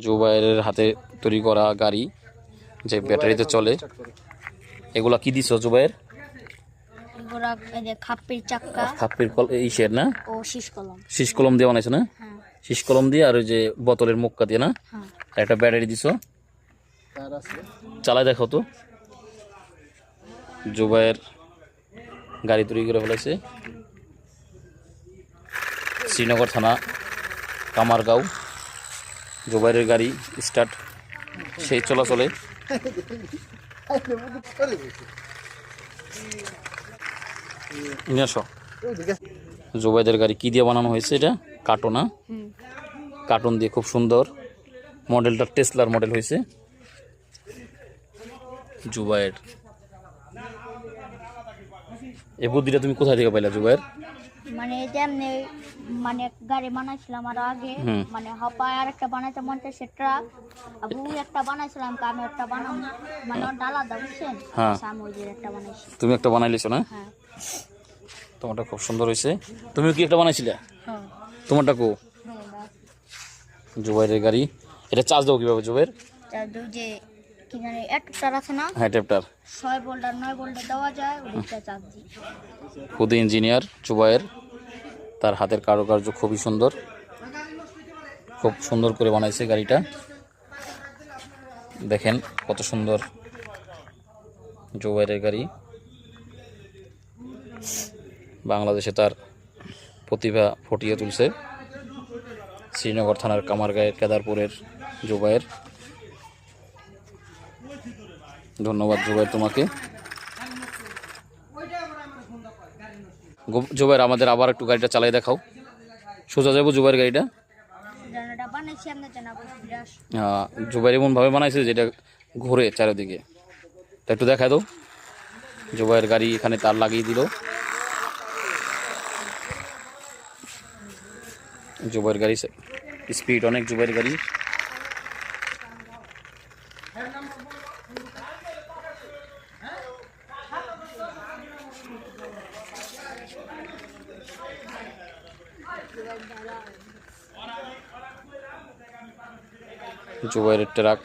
জুবাইরের হাতে তৈরি করা গাড়ি, যে ব্যাটারিতে চলে। এগুলা কি দিছো জুবাইর? এগুলা এই যে খাপ্পির চাক্কা, খাপ্পির ইসের না, ও শীষ কলম। শীষ কলম দিয়ে বানাইছো না? হ্যাঁ শীষ কলম দিয়ে আর ওই যে বোতলের মুক্কা দিয়ে না, হ্যাঁ। আর একটা ব্যাটারি দিছো। চালাই দেখো তো। জুবাইর গাড়ি তৈরি করে ফেলেছে। শ্রীনগর থানা, কামারগাঁও। জুবাইরের গাড়ি স্টার্ট, সেই চলাচলে। নিয়ে আসো। জুবাইদের গাড়ি কি দিয়ে বানানো হয়েছে? এটা কার্টুন, না? কার্টুন দিয়ে খুব সুন্দর। মডেলটা টেসলার মডেল হয়েছে। জুবাইর এই বুদ্ধিটা তুমি কোথায় থেকে পাইলা জুবাইর? মানে যেমনি মানে গাড়ি বানাইছিলাম আর আগে, মানে হপায় আর একটা বানাইতে মন চাইছে ট্রাক, আবু একটা বানাইছিলাম, আমি একটা বানাম মানে ডালা দাও বুঝছেন। হ্যাঁ, আমি ওই যে একটা বানাইছি। তুমি একটা বানাইলিছো না? হ্যাঁ। তোমারটা খুব সুন্দর হয়েছে। তুমিও কি একটা বানাইছিলে? হ্যাঁ তোমারটা কো? জুবাইরের গাড়ি। এটা চার্জ দাও কিভাবে জুবাইর? যে কি জানি অ্যাডাপ্টার আছে না, হ্যাঁ, অ্যাডাপ্টার। 6 ভোল্ট আর 9 ভোল্টে দেওয়া যায়, ওইটা চার্জ দিই। খুদ ইঞ্জিনিয়ার জুবাইর, তার হাতের কারুকার্য খুবই সুন্দর, খুব সুন্দর করে বানাইছে গাড়িটা। দেখেন কত সুন্দর জুবাইরের গাড়ি। বাংলাদেশে তার প্রতিভা ফুটিয়ে তুলছে। শ্রীনগর থানার কামারগাঁয়ের কেদারপুরের জুবাইর। ধন্যবাদ জুবাইর তোমাকে। জুবাইর আমাদের আবার একটু গাড়িটা চালাই দেখাও। সোজা যাবো জুবাইর গাড়িটা। হ্যাঁ, জুবাইর এমনভাবে বানাইছে যেটা ঘুরে চারিদিকে। তা একটু দেখায় দাও। জুবাইর গাড়ি এখানে তার লাগিয়ে দিল। জুবাইর গাড়ি স্পিড অনেক। জুবাইর গাড়ি জুবাইরের ট্রাক।